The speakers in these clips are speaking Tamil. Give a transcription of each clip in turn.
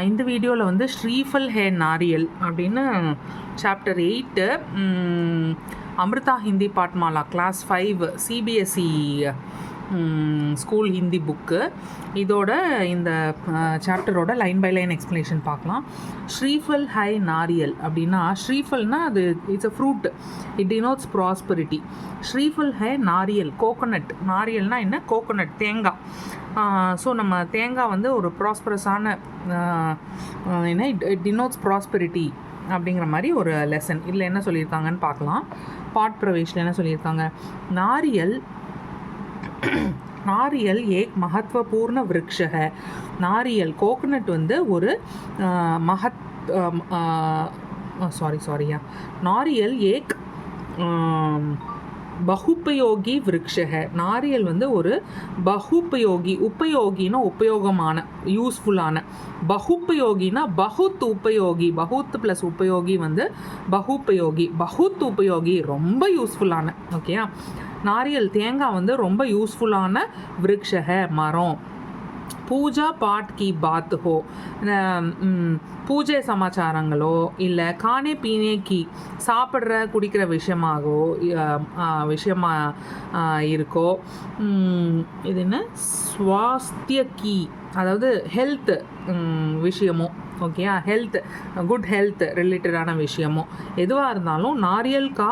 இந்த வீடியோவில் வந்து ஸ்ரீஃபல் ஹே நாரியல் அப்படின்னு chapter 8 Amrita Hindi Pathmala class 5 CBSE school Hindi book இதோட இந்த சாப்டரோட லைன் பை லைன் எக்ஸ்ப்ளனேஷன் பார்க்கலாம். ஸ்ரீஃபல் ஹை நாரியல் அப்படின்னா, ஸ்ரீஃபல்னா அது it's a fruit, it denotes prosperity. ஸ்ரீஃபல் ஹை நாரியல், கோகோனட். நாரியல்னா என்ன? கோகோனட், தேங்காய். ஸோ நம்ம தேங்காய் வந்து ஒரு ப்ராஸ்பரஸான என்ன, இட் டினோட்ஸ் ப்ராஸ்பரிட்டி அப்படிங்கிற மாதிரி ஒரு லெசன். இதில் என்ன சொல்லியிருக்காங்கன்னு பார்க்கலாம். பாட் பிரவேஷில் என்ன சொல்லியிருக்காங்க? नारियल एक महत्वपूर्ण वृक्ष है. नारियल கோகனட் வந்து ஒரு नारियल एक பகுப்பயோகி விருக்ஷ है. நாரியல் வந்து ஒரு பகுப்பயோகி, உபயோகினா உபயோகமான, யூஸ்ஃபுல்லான. பகுப்பயோகினா பகுத் உபயோகி, பகுத் ப்ளஸ் உபயோகி வந்து பகுப்பயோகி. பகுத் உபயோகி ரொம்ப யூஸ்ஃபுல்லான. ஓகேயா? நாரியல் தேங்காய் வந்து ரொம்ப யூஸ்ஃபுல்லான விருக்ஷ மரம். பூஜா பாட் கி பாத் ஹோ, பூஜை சமாச்சாரங்களோ இல்லை கானே பீனே கி, சாப்பிட்ற குடிக்கிற விஷயமா இருக்கோ, இது என்ன, ஸ்வாஸ்திய கி அதாவது ஹெல்த் விஷயமோ, ஓகேயா, ஹெல்த், குட் ஹெல்த் ரிலேட்டடான விஷயமோ எதுவாக இருந்தாலும் நாரியல் கா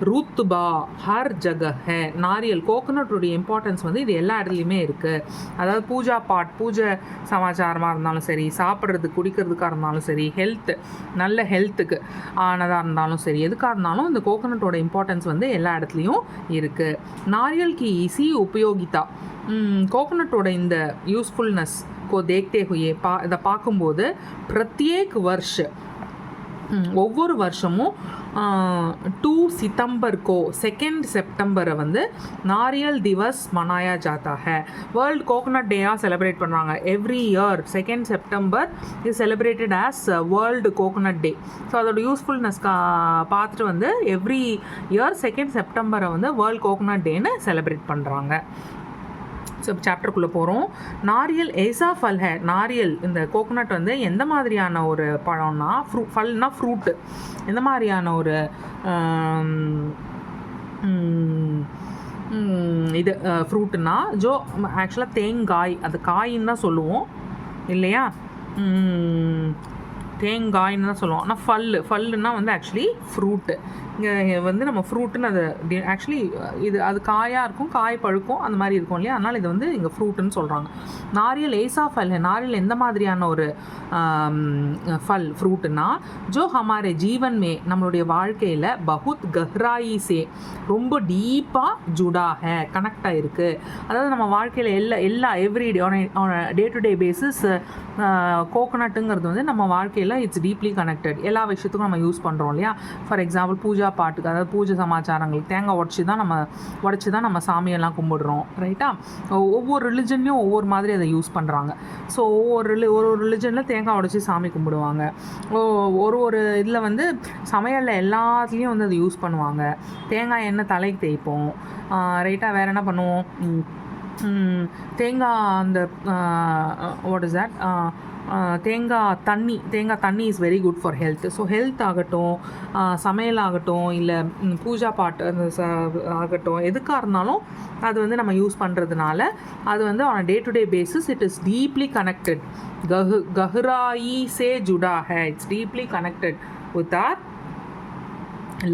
ரூத்துபா ஹர் ஜகஹ் ஹே. நாரியல் கோகனட்டுடைய இம்பார்ட்டன்ஸ் வந்து இது எல்லா இடத்துலையுமே இருக்குது. அதாவது பூஜா பாட், பூஜை சமாச்சாரமாக இருந்தாலும் சரி, சாப்பிட்றதுக்கு குடிக்கிறதுக்காக இருந்தாலும் சரி, ஹெல்த், நல்ல ஹெல்த்துக்கு ஆனதாக இருந்தாலும் சரி, எதுக்காக இருந்தாலும் இந்த கோகனட்டோட இம்பார்ட்டன்ஸ் வந்து எல்லா இடத்துலையும் இருக்குது. நாரியல் கி இசி உபயோகிதா, கோகனட்டோட இந்த யூஸ்ஃபுல்னஸ் को देखते हुए இதை பார்க்கும்போது பிரத்யேக் வருஷ, ஒவ்வொரு வருஷமும் 2 சித்தம்பர் கோ, 2 செப்டம்பரை வந்து நாரியல் திவஸ் மனாயா ஜாத்தா ஹே, வேர்ல்டு கோகனட் டேயாக செலிப்ரேட் பண்ணுறாங்க. Every year 2 September is celebrated as world coconut day. So அதோட யூஸ்ஃபுல்னஸ் பார்த்துட்டு வந்து எவ்ரி இயர் 2 செப்டம்பரை வந்து வேர்ல்டு கோகனட் டேன்னு செலிப்ரேட் பண்ணுறாங்க. ஸோ சாப்டருக்குள்ளே போகிறோம். நாரியல் ஏசா ஃபல் ஹே. நாரியல், இந்த கோகோனட் வந்து எந்த மாதிரியான ஒரு பழம்னா, ஃபல்னா ஃப்ரூட்டு, எந்த மாதிரியான ஒரு இது ஃப்ரூட்டுனா, ஜோ ஆக்சுவலாக தேங்காய், அது காயின்னு தான் சொல்லுவோம் இல்லையா, தேங்காய்ன்னு தான் சொல்லுவோம். ஆனால் ஃபல்லுன்னா வந்து ஆக்சுவலி ஃப்ரூட்டு. இங்கே வந்து நம்ம ஃப்ரூட்டுன்னு அது ஆக்சுவலி இது அது காயாக இருக்கும், காய் பழுக்கும், அந்த மாதிரி இருக்கும் இல்லையா, அதனால் இது வந்து இங்கே ஃப்ரூட்டுன்னு சொல்கிறாங்க. நாரியல் ஏசா ஃபல். நாரியல் எந்த மாதிரியான ஒரு ஃபல், ஃப்ரூட்டுன்னா, ஜோ ஹமாரே ஜீவன் மே, நம்மளுடைய வாழ்க்கையில் பகுத் கஹ்ராயி சே, ரொம்ப டீப்பாக ஜுடா ஹே, கனெக்ட் ஆகிருக்கு. அதாவது நம்ம வாழ்க்கையில் எல்லா everyday on day to day basis கோகோனட்டுங்கிறது வந்து நம்ம வாழ்க்கையில் இட்ஸ் டீப்லி கனெக்டட். எல்லா விஷயத்துக்கும் நம்ம யூஸ் பண்ணுறோம் இல்லையா. ஃபார் எக்ஸாம்பிள் பூஜா பாட்டுக்கு, அதாவது பூஜை சமாச்சாரங்களுக்கு தேங்காய் உடச்சி தான் நம்ம சாமியெல்லாம் கும்பிடுறோம், ரைட்டா. ஒவ்வொரு ரிலிஜன்லையும் ஒவ்வொரு மாதிரி அதை யூஸ் பண்ணுறாங்க. ஸோ ஒரு ரிலிஜனில் தேங்காய் உடச்சி சாமி கும்பிடுவாங்க. ஒரு இதில் வந்து சமையலில் எல்லாத்துலேயும் வந்து அதை யூஸ் பண்ணுவாங்க. தேங்காய் எண்ணெய் தலைக்கு தேய்ப்போம், ரைட்டாக. வேறு என்ன பண்ணுவோம்? தேங்காய் அந்த வாட் இஸ் தட், தேங்காய் தண்ணி is very good for health. So health ஆகட்டும், சமையல் ஆகட்டும், இல்லை பூஜா பாட்டு ஆகட்டும், எதுக்காக இருந்தாலும் அது வந்து நம்ம யூஸ் பண்ணுறதுனால அது வந்து on day to day basis it is deeply connected. கஹ்ராயி சே ஜுடா ஹே, it's deeply connected with our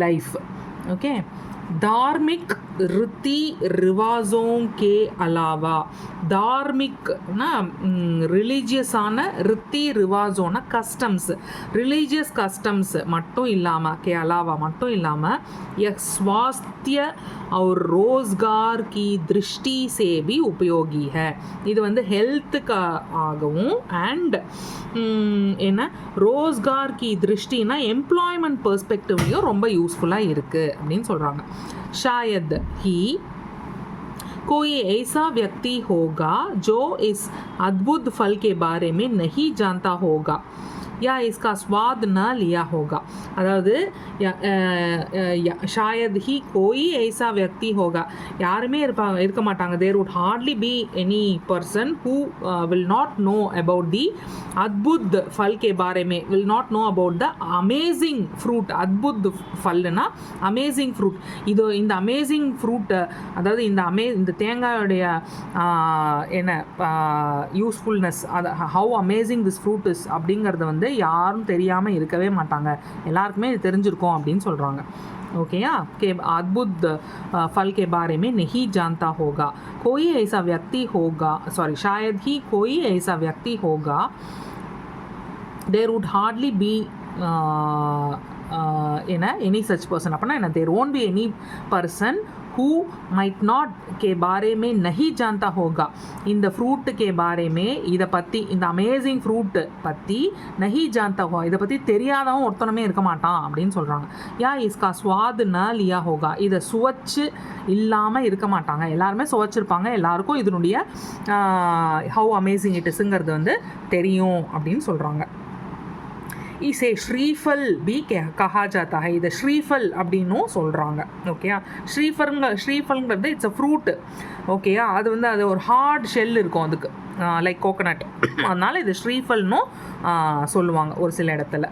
life. Okay. धार्मिक रीति रिवाजों के अलावा, धार्मिकना ரிலீஜியஸான, ரித்தி ரிவாஜோனா கஸ்டம்ஸ், ரிலீஜியஸ் கஸ்டம்ஸ் மட்டும் இல்லாமல், கே அலாவா மட்டும் இல்லாமல், यह स्वास्थ्य और रोज़गार की दृष्टि से भी उपयोगी है. இது வந்து ஹெல்த்துக்கு ஆகவும் அண்ட் என்ன, ரோஸ்கார் கி திருஷ்டினா எம்ப்ளாய்மெண்ட் பெர்ஸ்பெக்டிவ்லையும் ரொம்ப யூஸ்ஃபுல்லாக இருக்குது அப்படின்னு சொல்கிறாங்க. शायद ही कोई ऐसा व्यक्ति होगा जो इस अद्भुत फल के बारे में नहीं जानता होगा. या इसका स्वाद न लिया होगा. அதாவது शायद ही कोई ऐसा व्यक्ति होगा, யாருமே இருக்க மாட்டாங்க. there would hardly be any person who will not know about the अद्भुत फल के बारे में, will not know about the amazing fruit. अद्भुत फलना amazing fruit. இந்த amazing fruit, அதாவது இந்த தேங்காயோடைய என்ன யூஸ்ஃபுல்னஸ், அது how amazing this fruit is அப்படிங்கிறது வந்து யாரும் தெரியாமல் இருக்கவே மாட்டாங்க, எல்லாருக்குமே இது தெரிஞ்சிருக்கும் அப்படின்னு சொல்கிறாங்க. ओकेया के अद्भुत फल के बारे में नहीं जानता होगा. कोई ऐसा व्यक्ति होगा, सॉरी शायद ही कोई ऐसा व्यक्ति होगा, there would hardly be any such person. अपना है ना, there won't be any person who might not के बारे में नहीं जानता होगा. இந்த ஃப்ரூட் के बारे में, இதை பற்றி, இந்த அமேசிங் ஃப்ரூட் பற்றி नहीं जानता होगा, இதை பற்றி தெரியாதவன் ஒருத்தனமே இருக்க மாட்டான் அப்படின்னு சொல்கிறாங்க. யா इसका स्वाद न लिया होगा, இதை சுவைச்சு இல்லாமல் இருக்க மாட்டாங்க, எல்லாருமே சுவைச்சிருப்பாங்க, எல்லாருக்கும் இதனுடைய ஹவு அமேசிங் இட் இஸ்ங்கிறது வந்து தெரியும் அப்படின்னு சொல்கிறாங்க. इसे श्रीफल भी कहा जाता है. இதை ஸ்ரீஃபல் அப்படின்னும் சொல்கிறாங்க. ஓகேயா, ஸ்ரீஃபல்ங்கிறது இட்ஸ் அ ஃப்ரூட். ஓகேயா, அது வந்து அது ஒரு ஹார்ட் ஷெல் இருக்கும் அதுக்கு, லைக் கோகனட், அதனால் இது ஸ்ரீஃபல்னும் சொல்லுவாங்க ஒரு சில இடத்துல.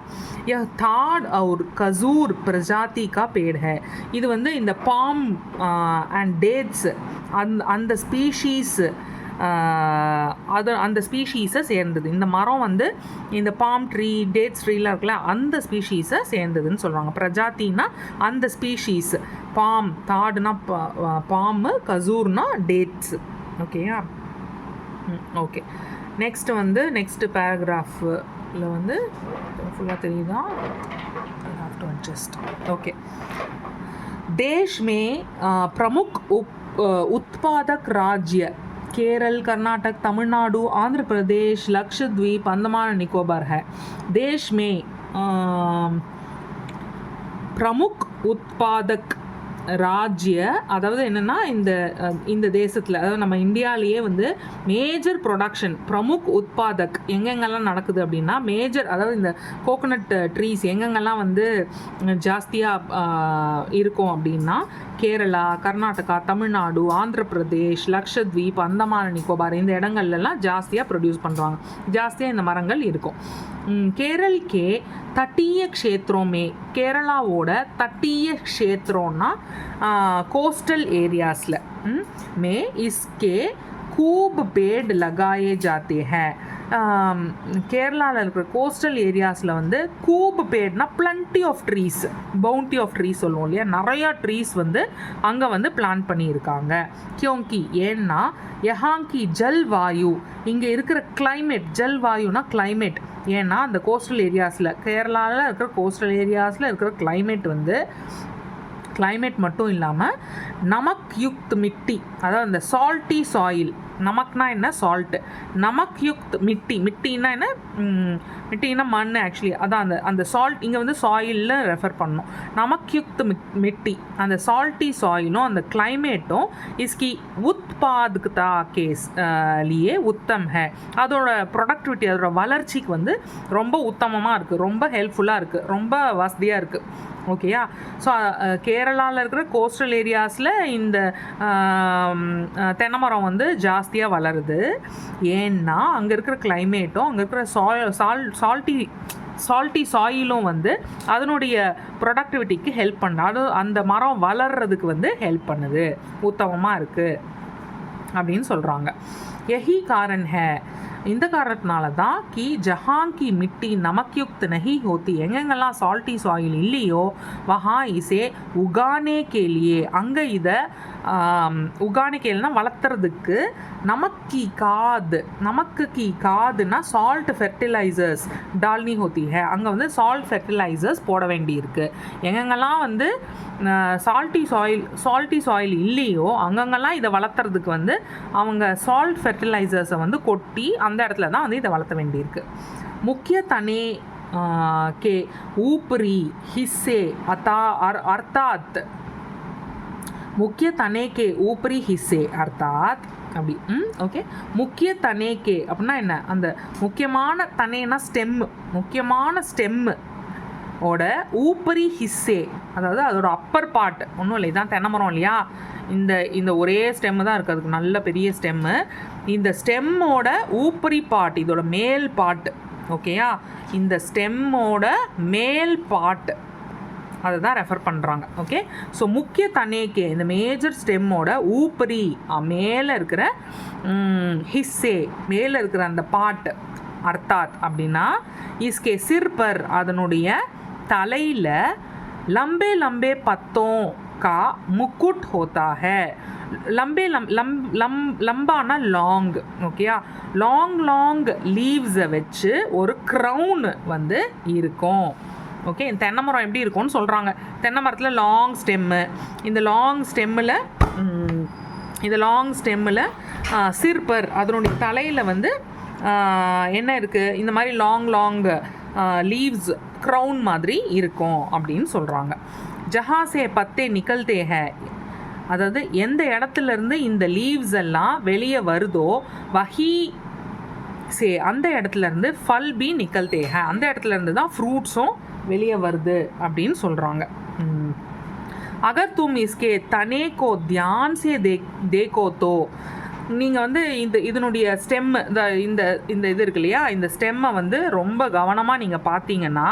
தாட் और खजूर प्रजाति का पेड़ है. இது வந்து இந்த பாம் அண்ட் டேட்ஸ் அந்த ஸ்பீஷீஸ், அது அந்த ஸ்பீஷீஸை சேர்ந்தது. இந்த மரம் வந்து இந்த பாம் ட்ரீ, டேட்ஸ் ட்ரீலாம் இருக்குல்ல, அந்த ஸ்பீஷீஸை சேர்ந்ததுன்னு சொல்கிறாங்க. பிரஜாத்தின்னா அந்த ஸ்பீஷீஸ், பாம், தாடுனா பாம்பு, கசூர்னா டேட்ஸ். ஓகேயா, ஓகே. நெக்ஸ்ட்டு வந்து நெக்ஸ்ட்டு பேராகிராஃபில் வந்து ஃபுல்லாக தெரியுதா, I have to adjust. Okay. देश में प्रमुख उत्पादक राज्य केरल, कर्नाटक, तमिलनाडु, आंध्र प्रदेश, लक्षद्वीप, अंडमान निकोबार है. देश में प्रमुख उत्पादक ராஜ்ய, அதாவது என்னென்னா இந்த தேசத்தில், அதாவது நம்ம இந்தியாவிலேயே வந்து மேஜர் ப்ரொடக்ஷன், பிரமுக் உத்பாதக் எங்கெங்கெல்லாம் நடக்குது அப்படின்னா, மேஜர், அதாவது இந்த கோகோனட் ட்ரீஸ் எங்கெங்கெல்லாம் வந்து ஜாஸ்தியாக இருக்கும் அப்படின்னா, கேரளா, கர்நாடகா, தமிழ்நாடு, ஆந்திர பிரதேஷ், லக்ஷத்வீப், அந்தமான நிக்கோபார், இந்த இடங்கள்லாம் ஜாஸ்தியாக ப்ரொடியூஸ் பண்ணுறாங்க, ஜாஸ்தியாக இந்த மரங்கள் இருக்கும். केरल के तटीय क्षेत्रों में, கேரளாவோட தட்டிய क्षेत्रोंना कोस्टल एरियाज़ में इसके खूब पेड़ लगाए जाते हैं. கேரளாவில் இருக்கிற கோஸ்டல் ஏரியாஸில் வந்து கூப் பேட்னா plenty of trees, bounty of trees சொல்லுவோம் இல்லையா, நிறையா ட்ரீஸ் வந்து அங்கே வந்து பிளான் பண்ணியிருக்காங்க. கியோங்கி, ஏன்னா யஹாங்கி ஜல்வாயு, இங்கே இருக்கிற கிளைமேட், ஜல்வாயுனா கிளைமேட், ஏன்னா அந்த கோஸ்டல் ஏரியாஸில், கேரளாவில் இருக்கிற கோஸ்டல் ஏரியாஸில் இருக்கிற கிளைமேட் வந்து, கிளைமேட் மட்டும் இல்லாமல் நமக் யுக்த் மிட்டி, அதாவது அந்த சால்ட்டி சாயில், நமக்னா என்ன, சால்ட்டு, நமக் யுக்த் மிட்டி, மிட்டின்னா என்ன, மிட்டின்னா மண் ஆக்சுவலி, அதான் அந்த சால்ட், இங்கே வந்து சாயிலில் ரெஃபர் பண்ணணும். நமக் யுக்த் மிட்டி, அந்த சால்ட்டி சாயிலும் அந்த கிளைமேட்டும் இஸ்கி உத்பாதகதா கேஸ் லியே உத்தம் ஹே, அதோட ப்ரொடக்டிவிட்டி, அதோட வளர்ச்சிக்கு வந்து ரொம்ப உத்தமமாக இருக்குது, ரொம்ப ஹெல்ப்ஃபுல்லாக இருக்குது, ரொம்ப வசதியாக இருக்குது. ஓகேயா, ஸோ கேரளாவில் இருக்கிற கோஸ்டல் ஏரியாஸில் இந்த தென்னைமரம் வந்து ஜாஸ்தியாக வளருது. ஏன்னா அங்கே இருக்கிற கிளைமேட்டும், அங்கே இருக்கிற சால்ட்டி சாயிலும் வந்து அதனுடைய ப்ரொடக்டிவிட்டிக்கு ஹெல்ப் பண்ணுது, அது அந்த மரம் வளர்கிறதுக்கு வந்து ஹெல்ப் பண்ணுது, உத்தமமாக இருக்குது அப்படின்னு சொல்கிறாங்க. யஹி காரன் ஹே, இந்த காரணத்தினால தான் கி ஜஹாங்கி மிட்டி நமக்யுக்த் நஹி ஹோத்தி, எங்கெங்கெல்லாம் சால்ட்டி சாயில் இல்லையோ வஹா இசே உகானே கேலியே, அங்கே இதை உகானே கேல்னா வளர்த்துறதுக்கு, நமக்கு கி காதுனா சால்ட் ஃபெர்டிலைசர்ஸ் டால்னி ஹோத்தி ஹே, அங்கே வந்து சால்ட் ஃபெர்டிலைசர்ஸ் போட வேண்டியிருக்கு. எங்கெங்கெல்லாம் வந்து சால்ட்டி சாயில் இல்லையோ அங்கங்கெல்லாம் இதை வளர்த்துறதுக்கு வந்து அவங்க சால்ட் ஃபெர்டிலைசர்ஸை வந்து கொட்டி அந்த இடத்துல தான் வந்து இதை வளர்த்த வேண்டியிருக்கு. முக்கிய தனே के ऊपरी हिस्से अर्थात मुख्य तने के ऊपरी हिस्से अर्थात அப்படி. ஓகே. முக்கிய தனேக்கே அப்படின்னா என்ன? அந்த முக்கியமான தனேனா ஸ்டெம்மு, முக்கியமான ஸ்டெம்மு ஓட ஊப்பரி ஹிஸ்ஸே, அதாவது அதோட அப்பர் பார்ட், ஒன்றும் இல்லை, இதான் தென்னை மரம் இல்லையா, இந்த ஒரே ஸ்டெம்மு தான் இருக்குது, அதுக்கு நல்ல பெரிய ஸ்டெம்மு. இந்த ஸ்டெம்மோட ஊப்பரி பார்ட், இதோட மேல் பார்ட், ஓகேயா, இந்த ஸ்டெம்மோட மேல் பார்ட் அதை தான் ரெஃபர் பண்ணுறாங்க. ஓகே. ஸோ முக்கிய தனேக்கே இந்த மேஜர் ஸ்டெம்மோட ஊப்பரி மேலே இருக்கிற ஹிஸ்ஸே, மேலே இருக்கிற அந்த பார்ட், அர்த்தாத் அப்படின்னா இஸ்கே சிற்பர் அதனுடைய தலையில் லம்பே லம்பே பத்தோம் கா முக்குட் ஹோத்தா ஹே. லம்பே லம்பானா லாங், ஓகேயா, லாங் லீவ்ஸை வச்சு ஒரு க்ரௌன் வந்து இருக்கும். ஓகே. தென்னை மரம் எப்படி இருக்கும்னு சொல்கிறாங்க. தென்னை மரத்தில் லாங் ஸ்டெம்மு, இந்த லாங் ஸ்டெம்மில் சிற்பர் அதனுடைய தலையில் வந்து என்ன இருக்குது, இந்த மாதிரி லாங் லீவ்ஸ் க்ரௌன் மாதிரி இருக்கும் அப்படின்னு சொல்கிறாங்க. ஜஹாசே பத்தே நிகழ்த்தே ஹே, அதாவது எந்த இடத்துலேருந்து இந்த லீவ்ஸ் எல்லாம் வெளியே வருதோ வஹி சே, அந்த இடத்துலேருந்து ஃபல் பி நிகழ்த்தே ஹே, அந்த இடத்துலேருந்து தான் ஃப்ரூட்ஸும் வெளியே வருது அப்படின்னு சொல்கிறாங்க. அகர் தும் இஸ்கே தனே கோ தியான் சே தேக்கோ தோ, நீங்கள் வந்து இதனுடைய ஸ்டெம்மு, இந்த இது இருக்கு இல்லையா, இந்த ஸ்டெம்மை வந்து ரொம்ப கவனமாக நீங்கள் பார்த்தீங்கன்னா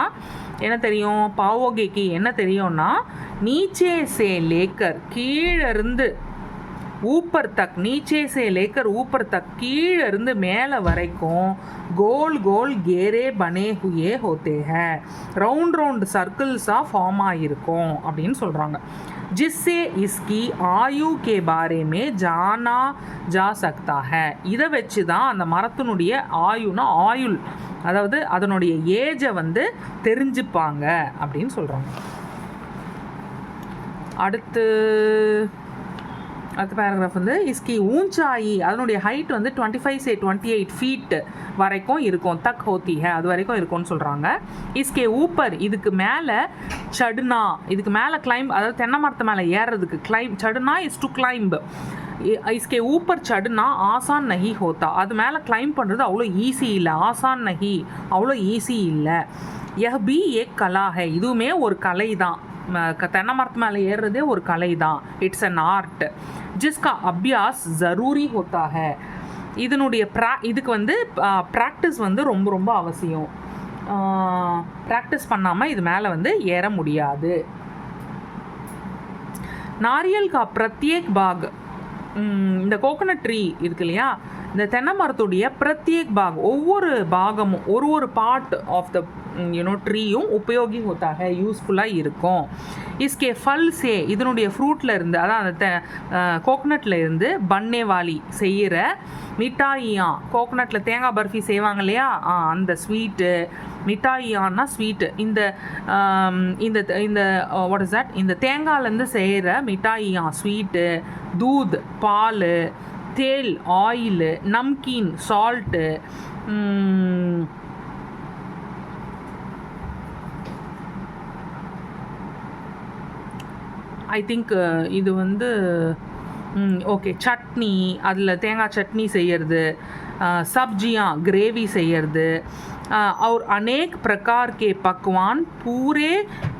என்ன தெரியும், பாவோகேக்கு என்ன தெரியும்னா, நீச்சே சே லேக்கர் கீழிருந்து ஊப்பர் தக், நீச்சே சே லேக்கர் ஊப்பர் தக் கீழிருந்து மேலே வரைக்கும் கோல் கேரே பனே ஹுயே ஹோத்தே ஹே, ரவுண்ட் சர்க்கிள்ஸாக ஃபார்ம் ஆகிருக்கும் அப்படின்னு சொல்கிறாங்க. जिससे इसकी आयु के बारे में जाना जा सकता है, இதை வச்சு தான் அந்த மரத்தினுடைய ஆயுனா ஆயுள், அதாவது அதனுடைய ஏஜை வந்து தெரிஞ்சுப்பாங்க அப்படின்னு சொல்கிறாங்க. அடுத்த பேராகிராஃப் வந்து இஸ்கி ஊஞ்சாயி, அதனுடைய ஹைட் வந்து 25 से 28 ஃபீட் வரைக்கும் இருக்கும். தக் ஹோத்தி ஹே, அது வரைக்கும் இருக்கும்னு சொல்கிறாங்க. இஸ்கே ஊப்பர், இதுக்கு மேலே சடுனா, இதுக்கு மேலே கிளைம்ப், அதாவது தென்னை மரத்து மேலே ஏறுறதுக்கு சடுனா இஸ் டு கிளைம்ப். இஸ்கே ஊப்பர் சடுனா ஆசான் நஹி ஹோத்தா, அது மேலே கிளைம் பண்ணுறது அவ்வளோ ஈஸி இல்லை. ஆசான் நஹி, அவ்வளோ ஈஸி இல்லை. யஹ் பி ஏக் கலா ஹே, இதுவுமே ஒரு கலை தான். தென்னை மரத்து மேலே ஏறுறதே ஒரு கலை தான். It's an art. ஜிஸ்கா அபியாஸ் ஜரூரி ஹோத்தா ஹே, இதனுடைய இதுக்கு வந்து ப்ராக்டிஸ் வந்து ரொம்ப ரொம்ப அவசியம். ப்ராக்டிஸ் பண்ணாமல் இது மேலே வந்து ஏற முடியாது. நாரியல் கா பிரத்யேக் பாக், இந்த கோகோனட் ட்ரீ இருக்கு இல்லையா, இந்த தென்னை மரத்துடைய பிரத்யேக் பாக், ஒவ்வொரு பாகமும் ஒரு பார்ட் ஆஃப் த ட்ரீயும் உபயோகி ஹோத்தாக யூஸ்ஃபுல்லாக இருக்கும். இஸ்கே ஃபல் சே, இதனுடைய ஃப்ரூட்டில் இருந்து, அதான் அந்த கோகோனட்டில் இருந்து பன்னேவாலி செய்கிற மிட்டாயியா, கோகோனட்டில் தேங்காய் பர்ஃபி செய்வாங்க இல்லையா, அந்த ஸ்வீட்டு, மிட்டாயியான்னா ஸ்வீட்டு, இந்த வாட் இஸ் தட், இந்த தேங்காயிலேருந்து செய்கிற மிட்டாயியா ஸ்வீட்டு, தூத் பால், தேல் oil, namkeen salt, I think இது வந்து ஓகே சட்னி, அதில் தேங்காய் சட்னி செய்கிறது, சப்ஜியாँ கிரேவி செய்கிறது, और अनेक प्रकार के पकवान पूरे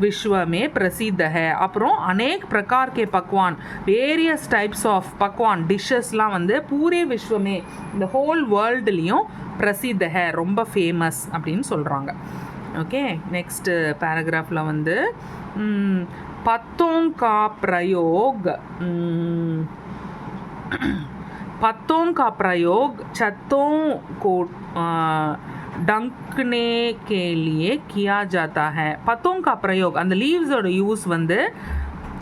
विश्व में प्रसिद्ध है. அப்புறம் अनेक प्रकार के पकवान, வேரியஸ் டைப்ஸ் ஆஃப் பக்வான் டிஷ்ஷஸ்லாம் வந்து பூரே விஸ்வமே, இந்த ஹோல் வேர்ல்டுலேயும் பிரசித்த ஹே, ரொம்ப ஃபேமஸ் அப்படின்னு சொல்கிறாங்க. ஓகே. நெக்ஸ்ட்டு பேராகிராஃபில் வந்து पत्तों का प्रयोग छतों को डंकने के लिए किया जाता है. पत्तों का प्रयोग, அந்த லீவ்ஸோட யூஸ் வந்து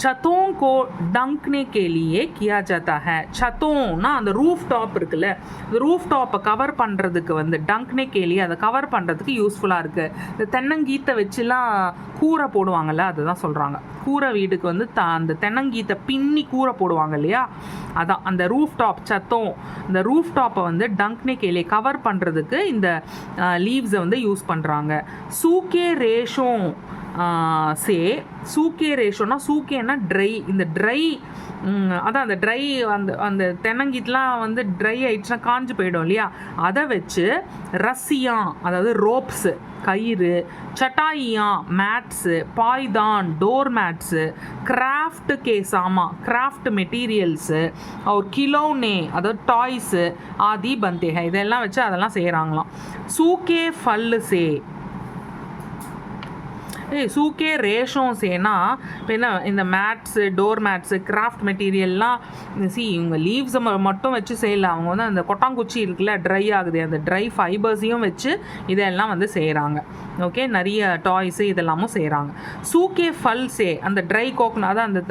छतों को डंकने के लिए किया जाता है. छतोंனா அந்த ரூஃப் டாப் இருக்குல்ல, இந்த ரூஃப் டாப்பை கவர் பண்ணுறதுக்கு வந்து டங்க்னே கேலியே, அதை கவர் பண்ணுறதுக்கு யூஸ்ஃபுல்லாக இருக்குது. இந்த தென்னங்கீத்தை வச்சுலாம் கூரை போடுவாங்கள்ல, அதுதான் சொல்கிறாங்க. கூரை வீடுக்கு வந்து அந்த தென்னங்கீத்தை பின்னி கூரை போடுவாங்க இல்லையா, அதான் அந்த ரூஃப் டாப் சத்தம். இந்த ரூஃப் டாப்பை வந்து டங்க்னே கேலியே கவர் பண்ணுறதுக்கு இந்த லீவ்ஸை வந்து யூஸ் பண்ணுறாங்க. சூக்கே ரேஷோं சே சூக்கே ரேஷோனா சூக்கேன்னா ட்ரை, இந்த ட்ரை அதான் அந்த ட்ரை அந்த அந்த தென்னங்கீட்டெலாம் வந்து ட்ரை ஆயிடுச்சுன்னா காஞ்சு போயிடும் இல்லையா, அதை வச்சு ரஸ்ஸியா அதாவது ரோப்ஸு கயிறு, சட்டாயியா மேட்ஸு, பாய்தான் டோர் மேட்ஸு, கிராஃப்ட் கே சாமா கிராஃப்ட் மெட்டீரியல்ஸு, और खिलौने அதாவது டாய்ஸு ஆதி பந்தே ஹை, இதெல்லாம் வச்சு அதெல்லாம் செய்கிறாங்களாம். சூக்கே ஃபல்லு சே சூக்கே ரேஷம் சேனா இப்போ என்ன இந்த மேட்ஸு டோர் மேட்ஸு கிராஃப்ட் மெட்டீரியல்லாம் இவங்க லீவ்ஸை மட்டும் வச்சு செய்யல, அவங்க வந்து அந்த கொட்டாங்குச்சி இருக்குல்ல ட்ரை ஆகுது அந்த ட்ரை ஃபைபர்ஸையும் வச்சு இதெல்லாம் வந்து செய்கிறாங்க. ஓகே, நிறைய டாய்ஸு இதெல்லாமும் செய்கிறாங்க. சூக்கே ஃபல் சே அந்த ட்ரை கோகனட் அதான் அந்த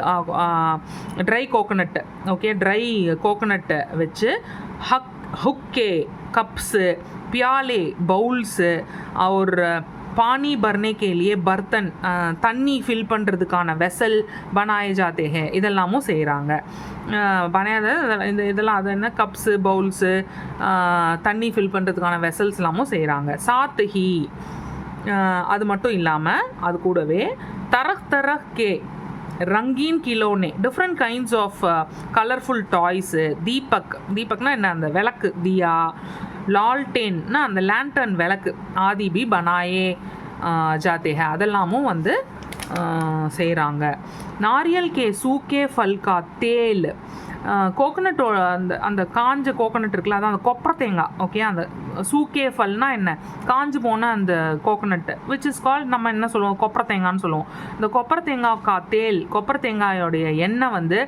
ட்ரை கோகனட்டு, ஓகே ட்ரை கோகனட்டை வச்சு हुक्के कप्स प्याले बाउल्स और पानी भरने के लिए बर्तन தண்ணி ஃபில் பண்ணுறதுக்கான வெசல் பனாயே ஜாத்தே ஹே, இதெல்லாமும் செய்கிறாங்க. இந்த இதெல்லாம் அது என்ன கப்ஸு பவுல்ஸு தண்ணி ஃபில் பண்ணுறதுக்கான வெசல்ஸ்லாமும் செய்கிறாங்க. சாத் ஹி அது மட்டும் இல்லாமல் அது கூடவே தரஹ் தரஹ் கே ரங்கீன் கிலோனே different kinds of colourful toys, தீபக்னா என்ன அந்த விளக்கு தியா, லால்டேன்னா அந்த லேண்டர்ன் விளக்கு ஆதி பி பனாயே ஜாத்தே ஹே, அதெல்லாமும் வந்து செய்கிறாங்க. நாரியல் கே சூக்கே ஃபல்கா தேல் கோகனட்டோட அந்த அந்த காஞ்ச கோகனட் இருக்குல்ல அதான் அந்த கொப்பரை தேங்காய், ஓகே அந்த சூக்கே ஃபல்னால் என்ன காஞ்சு போன அந்த கோகனட்டு விச் இஸ் கால்ட் நம்ம என்ன சொல்லுவோம் கொப்பரை தேங்காய்னு சொல்லுவோம். இந்த கொப்பரை தேங்காய் தேல் கொப்பரை தேங்காயோடைய எண்ணெய் வந்து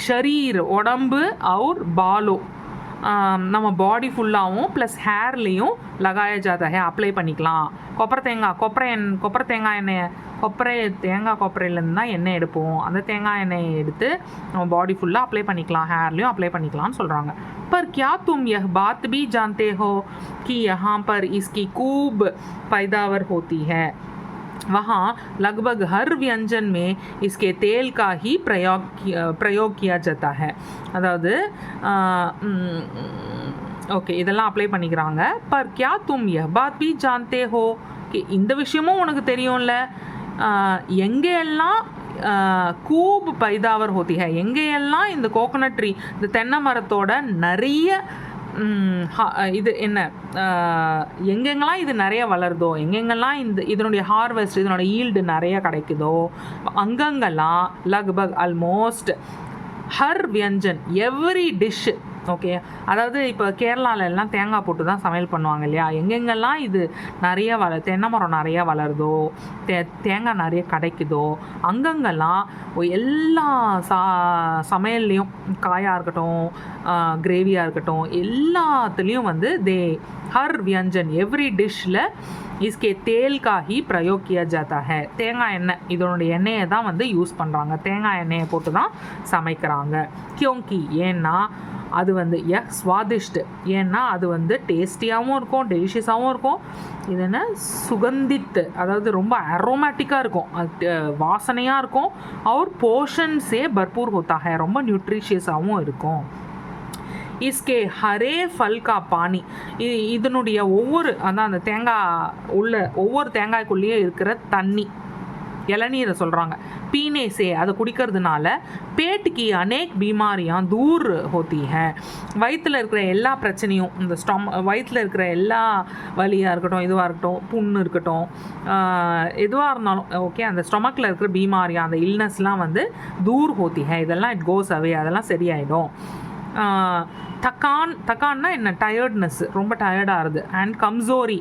ஷரீர் உடம்பு அவுர் பாலோ நம்ம பாடி ஃபுல்லாகவும் ப்ளஸ் ஹேர்லேயும் லகாய ஜாதா ஹே அப்ளை பண்ணிக்கலாம். கொப்பரை தேங்காய் எண்ணெயை கொப்பரையிலேருந்து தான் எண்ணெய் எடுப்போம், அந்த தேங்காய் எண்ணெயை எடுத்து நம்ம பாடி ஃபுல்லாக அப்ளை பண்ணிக்கலாம், ஹேர்லேயும் அப்ளை பண்ணிக்கலாம்னு சொல்கிறாங்க. पर क्या तुम यह बात भी जानते हो कि यहाँ पर इसकी खूब पैदावार होती है, वहाँ लगभग हर व्यंजन में इसके तेल का ही प्रयोग किया जाता है. அதாவது ஓகே இதெல்லாம் அப்ளை பண்ணிக்கிறாங்க. पर क्या तुम यह बात भी जानते हो कि இந்த விஷயமும் உனக்கு தெரியும்ல, எங்கெல்லாம் கூப் பைதாவர் ஹோத்தி ஹை, எங்கெல்லாம் இந்த கோகனட் ட்ரீ இந்த தென்னை மரத்தோட நிறைய இது என்ன எங்கெங்கெல்லாம் இது நிறைய வளருதோ, எங்கெங்கெல்லாம் இதனுடைய ஹார்வெஸ்ட் இதனோட ஈல்டு நிறைய கிடைக்குதோ அங்கங்கெல்லாம் லக்பக் ஆல்மோஸ்ட் ஹர் வியஞ்சன் எவ்ரி டிஷ், ஓகே அதாவது இப்போ கேரளாவில் எல்லாம் தேங்காய் போட்டு தான் சமையல் பண்ணுவாங்க இல்லையா, எங்கெங்கெல்லாம் இது நிறைய தென்னை மரம் நிறைய வளருதோ தேங்காய் நிறைய கிடைக்குதோ அங்கங்கெல்லாம் எல்லா சமையல்லையும் காயாக இருக்கட்டும் கிரேவியாக இருக்கட்டும் எல்லாத்துலேயும் வந்து ஹர் வியஞ்சன் எவ்ரி டிஷ்ஷில் इसके तेल का ही प्रयोग किया जाता है. தேங்காய் எண்ணெய் இதனுடைய எண்ணெயை தான் வந்து யூஸ் பண்ணுறாங்க, தேங்காய் எண்ணெயை போட்டு தான் சமைக்கிறாங்க. கியோங்கி ஏன்னா அது வந்து ஸ்வாதிஷ்ட் ஏன்னா அது வந்து டேஸ்டியாகவும் இருக்கும் டெலிஷியஸாகவும் இருக்கும். இது என்ன சுகந்தித்து அதாவது ரொம்ப அரோமேட்டிக்காக இருக்கும், வாசனையாக இருக்கும். அவர் போஷன்ஸே பர்பூர் ஹோத்தா ஹை ரொம்ப நியூட்ரிஷியஸாகவும் இருக்கும். இஸ்கே ஹரே ஃபல்கா பானி இதனுடைய ஒவ்வொரு அதான் அந்த தேங்காய் உள்ள ஒவ்வொரு தேங்காய்க்குள்ளேயே இருக்கிற தண்ணி இளநீரை சொல்கிறாங்க. பீனேசே அதை குடிக்கிறதுனால பேட்டுக்கு அநேக் பீமாரியாம் தூர் ஹோத்தி ஹை, வயிற்றில் இருக்கிற எல்லா பிரச்சனையும் இந்த வயிற்றில் இருக்கிற எல்லா வலியாக இருக்கட்டும் இதுவாக இருக்கட்டும் புண்ணு இருக்கட்டும் எதுவாக இருந்தாலும் ஓகே அந்த ஸ்டொமக்கில் இருக்கிற பீமாரியா அந்த இல்னஸ்லாம் வந்து தூர் ஹோத்தி ஹை, இதெல்லாம் இட் கோஸ் அவே அதெல்லாம் சரியாயிடும். தக்கான்னா என்ன டயர்ட்னஸ் ரொம்ப டயர்டாகிறது அண்ட் கம்சோரி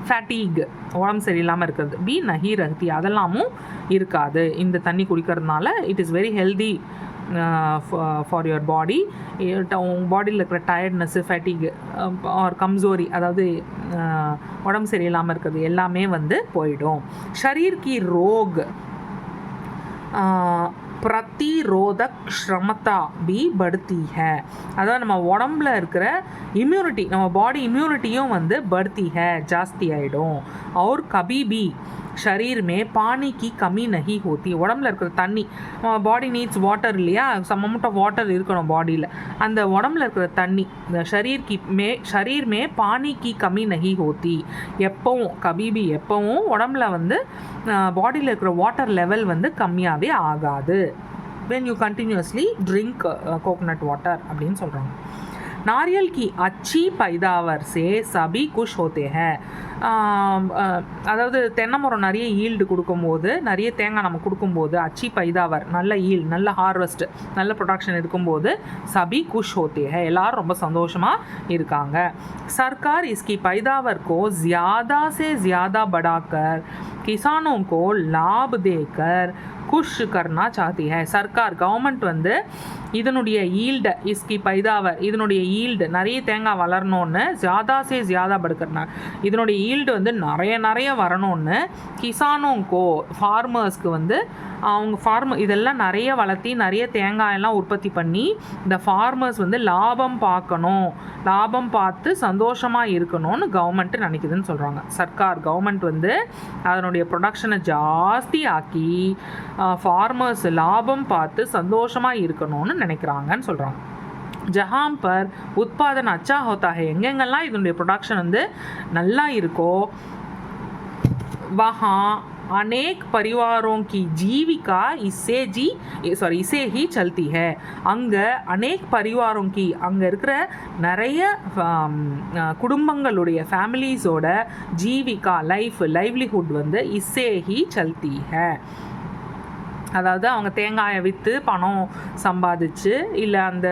ஃபேட்டீக் உடம்பு சரியில்லாமல் இருக்கிறது. பி நஹி ரஹ்தி அதெல்லாமும் இருக்காது இந்த தண்ணி குடிக்கிறதுனால. It is very healthy for your body. உங்கள் பாடியில் இருக்கிற டயர்ட்னஸ்ஸு ஃபேட்டிக் ஆர் கம்சோரி அதாவது உடம்பு சரியில்லாமல் இருக்கிறது எல்லாமே வந்து போயிடும். ஷரீர் கி ரோக் பிரதிரோதக் க்ஷமதா பி படுத்தி ஹை, அதாவது நம்ம உடம்புல இருக்கிற இம்யூனிட்டி நம்ம பாடி இம்யூனிட்டியும் வந்து படுத்தி ஹை ஜாஸ்தி ஆகிடும். और कभी भी शरीर में पानी की कमी नहीं होती. உடம்புல இருக்கிற தண்ணி, பாடி நீட்ஸ் வாட்டர் இல்லையா, சம் அமௌண்ட் ஆஃப் வாட்டர் இருக்கணும் பாடியில். அந்த உடம்புல இருக்கிற தண்ணி, இந்த शरीर में पानी की कमी नहीं होती. எப்பவும் கபீபி எப்பவும் உடம்புல வந்து பாடியில் இருக்கிற வாட்டர் லெவல் வந்து கம்மியாகவே ஆகாது. when you continuously drink coconut water அப்படின்னு சொல்கிறாங்க. नारियल की अच्छी पैदावार से सभी खुश होते हैं. அதாவது தென்னை மரம் நிறைய ஈல்டு கொடுக்கும்போது, நிறைய தேங்காய் நம்ம கொடுக்கும்போது, அச்சி பைதாவர் நல்ல ஈல்டு, நல்ல ஹார்வெஸ்ட், நல்ல ப்ரொடக்ஷன் இருக்கும்போது சபி குஷ் ஹோத்தே ஹை, எல்லாரும் ரொம்ப சந்தோஷமாக இருக்காங்க. सरकार इसकी पैदावार को ज़्यादा से ज़्यादा बढ़ाकर किसानों को लाभ देकर குஷ் கர்னா சாத்தி ஹை. சர்க்கார் கவர்மெண்ட் வந்து இதனுடைய ஈல்டு, இஸ்கி பைதாவர், இதனுடைய ஈல்டு நிறைய தேங்காய் வளரணும்னு, ஜியாதா சே ஜியாதா படுக்கிறனா, இதனுடைய ஈல்டு வந்து நிறைய வரணும்னு, கிசானோங்கோ ஃபார்மர்ஸ்க்கு வந்து அவங்க இதெல்லாம் நிறைய வளர்த்தி நிறைய தேங்காயெல்லாம் உற்பத்தி பண்ணி இந்த ஃபார்மர்ஸ் வந்து லாபம் பார்க்கணும், லாபம் பார்த்து சந்தோஷமாக இருக்கணும்னு கவர்மெண்ட்டு நினைக்குதுன்னு சொல்கிறாங்க. சர்க்கார் கவர்மெண்ட் வந்து அதனுடைய ப்ரொடக்ஷனை ஜாஸ்தி ஆக்கி ஃபார்மர்ஸ் லாபம் பார்த்து சந்தோஷமாக இருக்கணும்னு நினைக்கிறாங்கன்னு சொல்கிறாங்க. ஜஹாம் பர் உத்பாதன் அச்சா ஹோத்தா ஹை, எங்கெங்கெல்லாம் இதனுடைய ப்ரொடக்ஷன் வந்து நல்லா இருக்கோ வஹா अनेक परिवारों की जीविका इसे ही चलती है. அங்கே அநேக் பரிவாரோं की, அங்கே இருக்கிற நிறைய குடும்பங்களுடைய ஃபேமிலிஸோட ஜீவிகா லைவ்லிஹுட் வந்து இஸ்ஸே ஹி சல்தி ஹை. அதாவது அவங்க தேங்காயை விற்று பணம் சம்பாதிச்சு, இல்லை அந்த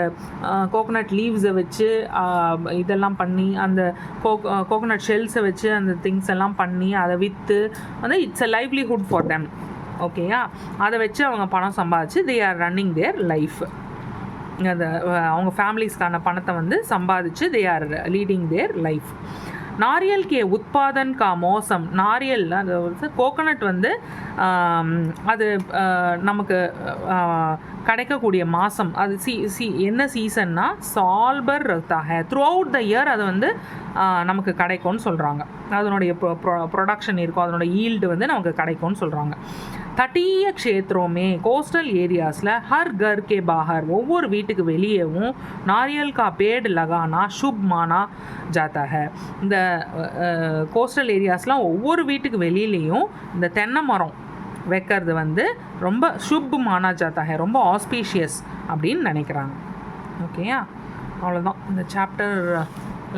கோகோனட் லீவ்ஸை வச்சு இதெல்லாம் பண்ணி, அந்த கோகோனட் ஷெல்ஸை வச்சு அந்த திங்ஸ் எல்லாம் பண்ணி அதை விற்று வந்து it's a livelihood for them. ஓகேயா, அதை வச்சு அவங்க பணம் சம்பாதிச்சு they are running their life. அந்த அவங்க ஃபேமிலிஸ்க்கான பணத்தை வந்து சம்பாதிச்சு they are leading their life. நாரியல் கே உத்பாதன் கா மோசம், நாரியல் அது கோகோனட் வந்து அது நமக்கு கிடைக்கக்கூடிய மாதம், அது என்ன சீசன்னா சால்பர் ரத்தாக த்ரூ அவுட் த இயர் அது வந்து நமக்கு கிடைக்கும்னு சொல்கிறாங்க. அதனுடைய ப்ரொடக்ஷன் இருக்கும், அதனுடைய ஈல்டு வந்து நமக்கு கிடைக்கும்னு சொல்கிறாங்க. தட்டிய க்ஷேத்ரோமே, கோஸ்டல் ஏரியாஸில் ஹர் கர் கே பாகர், ஒவ்வொரு வீட்டுக்கு வெளியேவும் நாரியல் கா பேடு லகானா சுப் மானா ஜாத்தா ஹை. இந்த கோஸ்டல் ஏரியாஸ்லாம் ஒவ்வொரு வீட்டுக்கு வெளியிலையும் இந்த தென்னை மரம் வைக்கிறது வந்து ரொம்ப சுப் மானா ஜாத்தா ஹை, ரொம்ப ஆஸ்பீஷியஸ் அப்படின்னு நினைக்கிறாங்க. ஓகேயா, அவ்வளோதான் இந்த chapter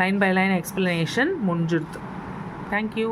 line by line explanation முடிஞ்சிருது. தேங்க்யூ.